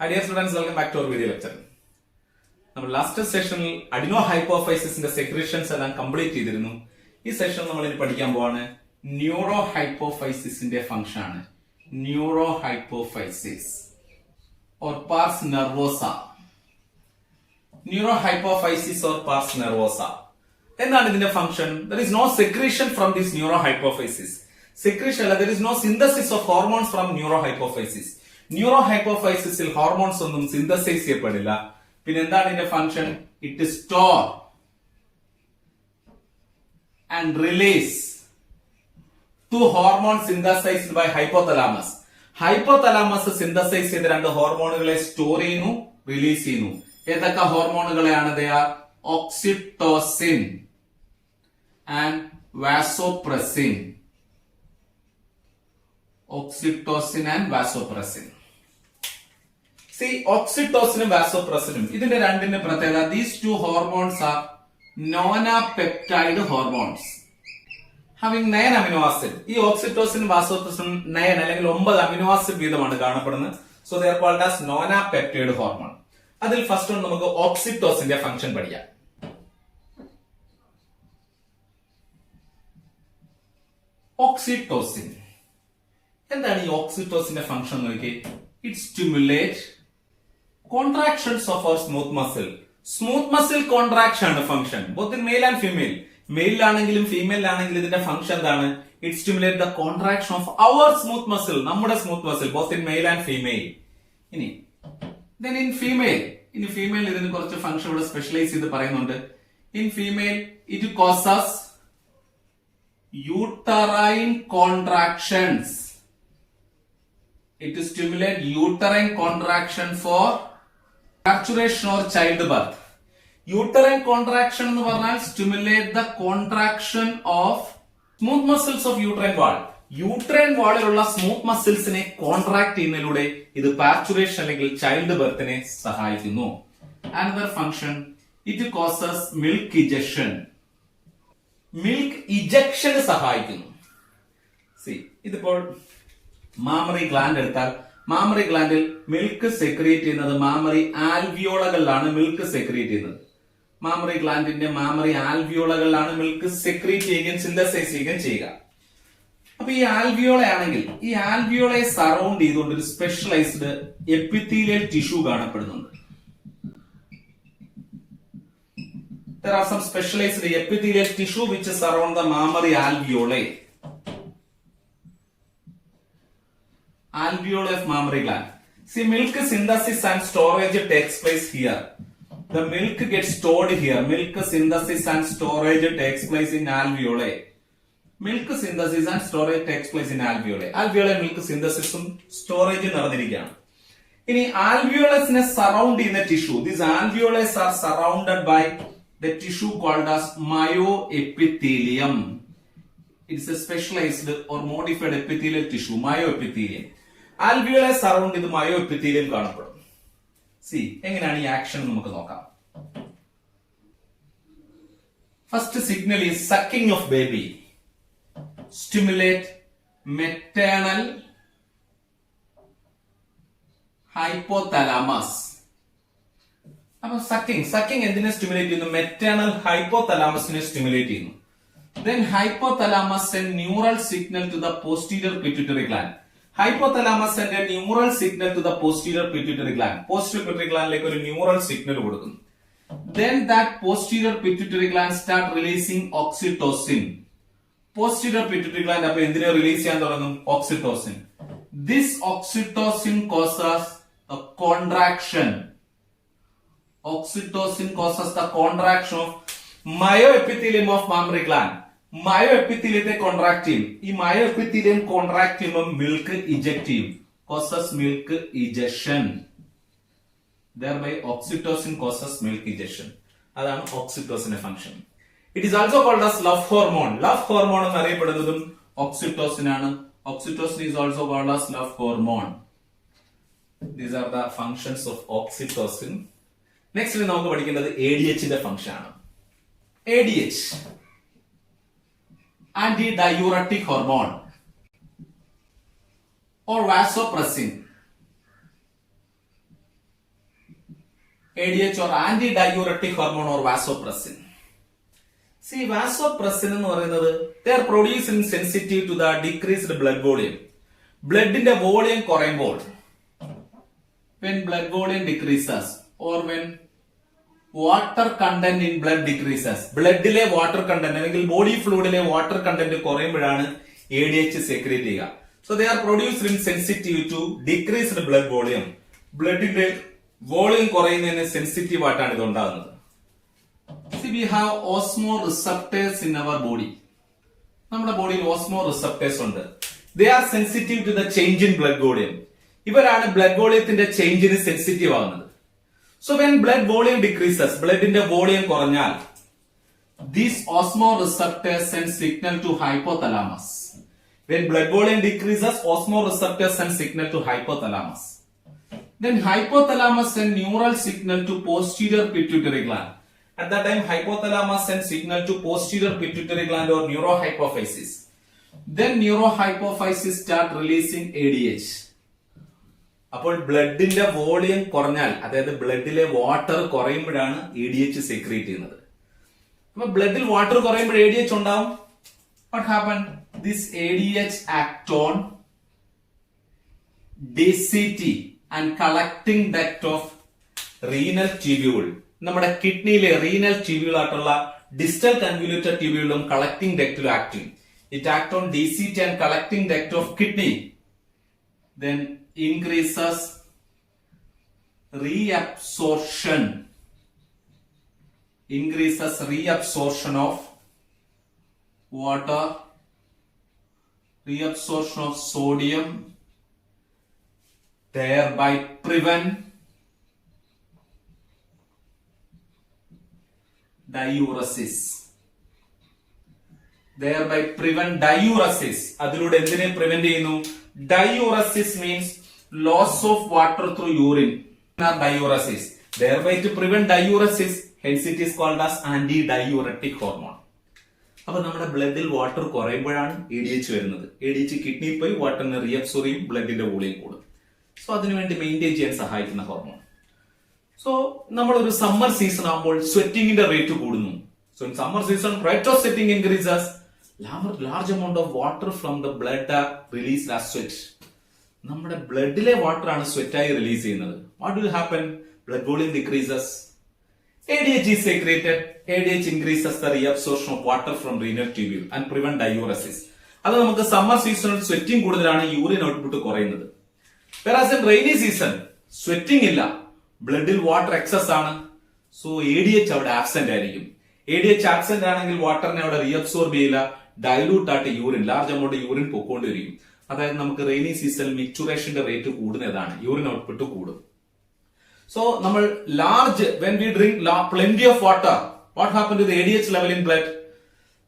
Hi dear students, welcome back to our video lecture. നമ്മൾ last സെഷനിൽ adeno ഹൈപ്പോഫൈസിസിന്റെ secretions എല്ലാം കംപ്ലീറ്റ് ചെയ്തിരുന്നു. ഈ സെഷൻ നമ്മൾ ഇനി പഠിക്കാൻ പോവാണ് ന്യൂറോ ഹൈപ്പോഫൈസിസിന്റെ ഫംഗ്ഷൻ ആണ് neuro hypophysis or pars nervosa. Neuro hypophysis or pars nervosa എന്താണ് ഇതിന്റെ function? There is no secretion from this neuro hypophysis. Secretion അല്ല, there is no synthesis of hormones from neuro hypophysis. Neuro ഹൈപ്പോഫൈസിസിൽ hormones ഒന്നും synthesize ചെയ്യപ്പെടില്ല. പിന്നെ എന്താണ് ഇതിന്റെ function? It store and release to hormone synthesised by hypothalamus. Hypothalamus synthesize ചെയ്ത രണ്ട് ഹോർമോണുകളെ സ്റ്റോർ ചെയ്യുന്നു, റിലീസ് ചെയ്യുന്നു. ഏതൊക്കെ ഹോർമോണുകളെയാണ്? They are oxytocin and vasopressin. Oxytocin and vasopressin. See, oxytocin and vasopressin. ഇതിന്റെ രണ്ടിന്റെ പ്രത്യേകത, these two hormones are nonapeptide hormones having 9 amino acid. ഈ oxytocin vasopressin 9 അല്ലെങ്കിൽ 9 അമിനോ ആസിഡ് വീതമാണ് കാണപ്പെടുന്നത്. So they are called as nonapeptide hormone. അതിൽ first ഒന്ന് നമുക്ക് ഓക്സിറ്റോസിന്റെ ഫംഗ്ഷൻ പഠിക്കാം. ഓക്സിറ്റോസിൻ എന്താണ്? ഈ ഓക്സിറ്റോസിന്റെ ഫംഗ്ഷൻ നോക്കി. It stimulate contractions of our smooth muscle. Smooth muscle contraction ആണ് ഫംഗ്ഷൻ, both in male and female. Male ആണെങ്കിലും ഫീമെയിൽ ആണെങ്കിലും ഇതിന്റെ ഫംഗ്ഷൻ എന്താണ്? It stimulate the contraction of our smooth muscle, നമ്മുടെ smooth muscle, both in male and female. ഇനി then in female, ഇതിന് കുറച്ച് ഫംഗ്ഷൻ ഇവിടെ സ്പെഷ്യലൈസ് ചെയ്ത് പറയുന്നുണ്ട്. In female it causes uterine contractions. It stimulates uterine contraction for maturation or childbirth. Uterine contraction എന്ന് പറഞ്ഞാൽ stimulate the contraction of smooth muscles of uterine wall. Uterine വാളിലുള്ള smooth മസിൽസിനെ contract ചെയ്യുന്നതിലൂടെ ഇത് പാർച്ചുറേഷൻ അല്ലെങ്കിൽ ചൈൽഡ് ബർത്തിനെ സഹായിക്കുന്നു. Another function, it causes milk ejection. Milk ഇജക്ഷന് സഹായിക്കുന്നു. ഇതിപ്പോൾ മാമറി ഗ്ലാൻഡ് എടുത്താൽ, മാമറി ഗ്ലാൻഡിൽ മിൽക്ക് സെക്രിയേറ്റ് ചെയ്യുന്നത് മാമറി ആൽവിയോളകളിലാണ് മിൽക്ക് സെക്രിയേറ്റ് ചെയ്യുന്നത്. മാമറി ഗ്ലാൻഡിന്റെ മാമറി ആൽവിയോളകളിലാണ് മിൽക്ക് സെക്രിയേറ്റ് ചെയ്യുകയും സിന്തസൈസ് ചെയ്യുകയും ചെയ്യുക. അപ്പൊ ഈ ആൽവിയോള ആണെങ്കിൽ ഈ ആൽവിയോളയെ സറൗണ്ട് ചെയ്തുകൊണ്ട് ഒരു സ്പെഷ്യലൈസ്ഡ് എപ്പിത്തീലിയൽ ടിഷ്യൂ കാണപ്പെടുന്നുണ്ട്. There are some specialized epithelial tissue which surround the mammary alveoli. Alveoli of mammary gland. See, milk synthesis and storage takes place here. The milk gets stored here. Milk synthesis and storage takes place in alveoli. Milk synthesis and storage takes place in alveoli. Alveoli milk synthesis and storage നടന്നിരിക്കുകയാണ്. ഇനി alveolus surround ചെയ്യുന്ന tissue. These alveolus are surrounded by the tissue called as myoepithelium. It's a specialized or modified epithelial tissue, myoepithelium. Alveoli surround ഇത് myoepithelium കാണപ്പെടും. See, എങ്ങനെയാണ് ഈ action നമുക്ക് നോക്കാം. First signal is sucking of baby. Stimulate maternal hypothalamus. അപ്പൊ sucking എന്തിനെ stimulate ചെയ്യുന്നു? Maternal ഹൈപ്പോതലാമസിനെ stimulate ചെയ്യുന്നു. Then hypothalamus send neural signal to the posterior pituitary gland. Hypothalamus send a neural signal to the posterior pituitary gland. Posterior pituitary glandലേക്ക് ഒരു neural signal കൊടുക്കുന്നു. Then that posterior pituitary gland start releasing oxytocin. Posterior pituitary gland അപ്പൊ എന്തിനെ release ചെയ്യാൻ തുടങ്ങും? Oxytocin. This oxytocin causes a contraction. Oxytocin causes the contraction of myoepithelium of mammary gland. മയോഎപ്പിത്തീലിയത്തെ contract ചെയ്യും. ഈ myoepithelium contract ചെയ്യുമ്പോൾ milk eject ചെയ്യും. causes milk ejection. Thereby oxytocin causes milk ejection. അതാണ് ഓക്സിറ്റോസിന്റെ function. It is also called as love hormone. Love hormone എന്ന് അറിയപ്പെടുന്നതും oxytocin ആണ്. Oxytocin is also called as love hormone. These are the functions of oxytocin. Next നമുക്ക് പഠിക്കേണ്ടത് ADHന്റെ function ആണ്. ADH, anti diuretic hormone or vasopressin. ADH or anti-diuretic hormone or vasopressin. See, vasopressin എന്ന് പറയുന്നത് they are produced in sensitive to the decreased blood volume. ബ്ലഡിന്റെ volume കുറയുമ്പോൾ when blood volume decreases or when water content in blood decreases, ബ്ലഡിലെ water content അല്ലെങ്കിൽ body ഫ്ലൂയിഡിലെ water content കുറയുമ്പോഴാണ് ADH secrete ചെയ്യുക. So they are produced in sensitive to decreased blood volume. ബ്ലഡിന്റെ volume കുറയുന്നതിന് sensitive ആയിട്ടാണ് ഇത് ഉണ്ടാകുന്നത്. See, we have osmoreceptors in our body. നമ്മുടെ ബോഡിയിൽ ഓസ്മോറിസെപ്റ്റേഴ്സ് ഉണ്ട്. They are sensitive to the change in blood volume. ഇവരാണ് ബ്ലഡ് വോളിയത്തിന്റെ ചേഞ്ചിന് സെൻസിറ്റീവ് ആവുന്നത്. So when blood volume decreases, ബ്ലഡിന്റെ വോളിയം കുറഞ്ഞാൽ these osmoreceptors send signal to hypothalamus. When blood volume decreases, osmoreceptors send signal to hypothalamus. Then hypothalamus send neural signal to posterior pituitary gland. At that time, hypothalamus sends signal to posterior pituitary gland or neurohypophysis. Then neurohypophysis start releasing ADH. അപ്പോൾ ബ്ലഡിന്റെ volume കുറഞ്ഞാൽ, അതായത് ബ്ലഡിലെ water കുറയുമ്പോഴാണ് ADH secrete ചെയ്യുന്നത്. അപ്പൊ ബ്ലഡിൽ water കുറയുമ്പോൾ ADH ഉണ്ടാവും. What happened? This ADH act on DCT and collecting duct of renal tubule. നമ്മുടെ കിഡ്നിയിലെ renal tubule ആയിട്ടുള്ള ഡിസ്റ്റൽ കൺവല്യൂട്ടഡ് ട്യൂബ്യൂളും കളക്ടിംഗ് ഡക്റ്റിലും ആക്ട് ചെയ്യും. It act on DCT and collecting duct of kidney. Then increases reabsorption. Increases reabsorption of water, reabsorption of sodium, thereby prevent diuresis. Thereby prevent diuresis. അതിലൂടെ എന്തിനെ prevent ചെയ്യുന്നു? Diuresis means loss of water through urine. Diuresis. Thereby to prevent diuresis, hence it is called as anti-diuretic hormone. അപ്പൊ നമ്മുടെ ബ്ലഡിൽ water കുറയുമ്പോഴാണ് ADH വരുന്നത്. ADH കിഡ്നിയിൽ പോയി വാട്ടറിനെ reabsorb ചെയ്യും, ബ്ലഡിന്റെ volume കൂടും. സോ അതിനുവേണ്ടി മെയിൻറ്റെയിൻ ചെയ്യാൻ സഹായിക്കുന്ന ഹോർമോൺ. സോ നമ്മളൊരു സമ്മർ സീസൺ ആകുമ്പോൾ സ്വെറ്റിംഗിന്റെ റേറ്റ് കൂടുന്നു. So in summer season, rate of sweating increases. Large amount of water from the blood are released as sweat. നമ്മുടെ ബ്ലഡിലെ വാട്ടർ ആണ് സ്വെറ്റ് ആയി റിലീസ് ചെയ്യുന്നത്. What will happen? Blood volume decreases. ADH is secreted. ADH increases the reabsorption of water from renal tubule and prevent diuresis. അത് നമുക്ക് summer സീസണിൽ sweating കൂടുതലാണ്, urine output കുറയുന്നത്. Whereas in rainy season, sweating ഇല്ല, ബ്ലഡിൽ water excess ആണ്. So ADH അവിടെ absent ആയിരിക്കും. ADH ആബ്സെന്റ് ആണെങ്കിൽ വാട്ടറിനെ അവിടെ റീഅബ്സോർബ് ചെയ്യില്ല, ഡൈലൂട്ട് ആയിട്ട് യൂറിൻ, ലാർജ് എമൗണ്ട് യൂറിൻ പൊക്കോണ്ടിരിക്കും. അതായത് നമുക്ക് റെയിനി സീസണിൽ മിക്ചുറേഷന്റെ റേറ്റ് കൂടുന്നതാണ്, യൂറിൻ ഔട്ട്പുട്ട് കൂടും. സോ നമ്മൾ when we drink plenty of water, what happened to the ADH level in blood?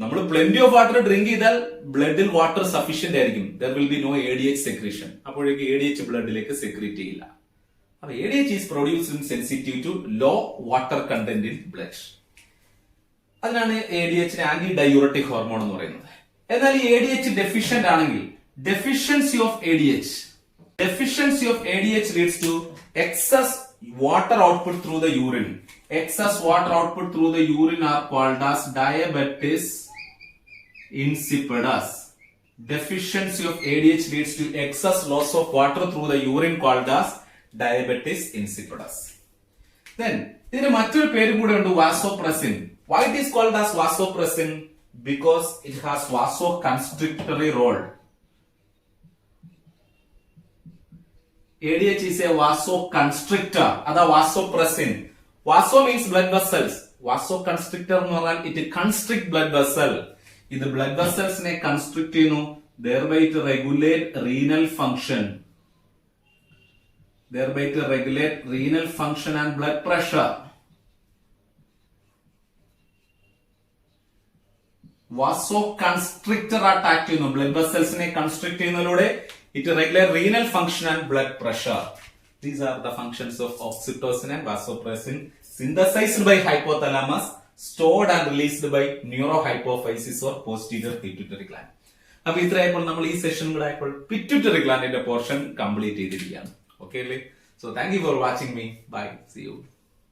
നമ്മൾ plenty of water ഡ്രിങ്ക് ചെയ്താൽ ബ്ലഡിൽ വാട്ടർ സഫീഷ്യന്റ് ആയിരിക്കും. There will be no ADH secretion. അപ്പോഴേക്ക് ADH ബ്ലഡിലേക്ക് secrete ചെയ്യില്ല. അപ്പൊ ADH is produced in sensitive to low water content in blood. അതിനാണ് ADH anti diuretic hormone എന്ന് പറയുന്നത്. എന്നാൽ ഈ ADH ഡെഫിഷ്യന്റ് ആണെങ്കിൽ, deficiency of ADH leads to excess water output through the urine. Excess water output through the urine are called as diabetes insipidus. Deficiency of ADH leads to excess loss of water through the urine called as diabetes insipidus. Then ഇതിന് മറ്റൊരു പേരും കൂടെ ഉണ്ട്, vasopressin. Why it is called as vasopressin? Because it has vasoconstrictory role. ADH is a vasoconstrictor. That's vasopressin. Vaso means blood vessels. Vasoconstrictor എന്ന് പറഞ്ഞാൽ it constrict blood vessel. ഇത് blood vessels നെ constrict ചെയ്യുന്നു. Thereby to regulate renal function. And blood pressure. Vasoconstrictor attack ചെയ്യുന്നു. Blood vessels നെ constrict ചെയ്യുന്നതിലൂടെ it regulate renal function and blood pressure. These are the functions of oxytocin and vasopressin, synthesized by hypothalamus, stored and released by neurohypophysis or posterior pituitary gland. അപ്പൊ ഇത്രയായപ്പോൾ നമ്മൾ ഈ session കൂടെ ആയപ്പോൾ pituitary ഗ്ലാൻഡിന്റെ portion complete ചെയ്തിരിക്കുകയാണ്. Okay അല്ലേ? So thank you for watching me. Bye, see U.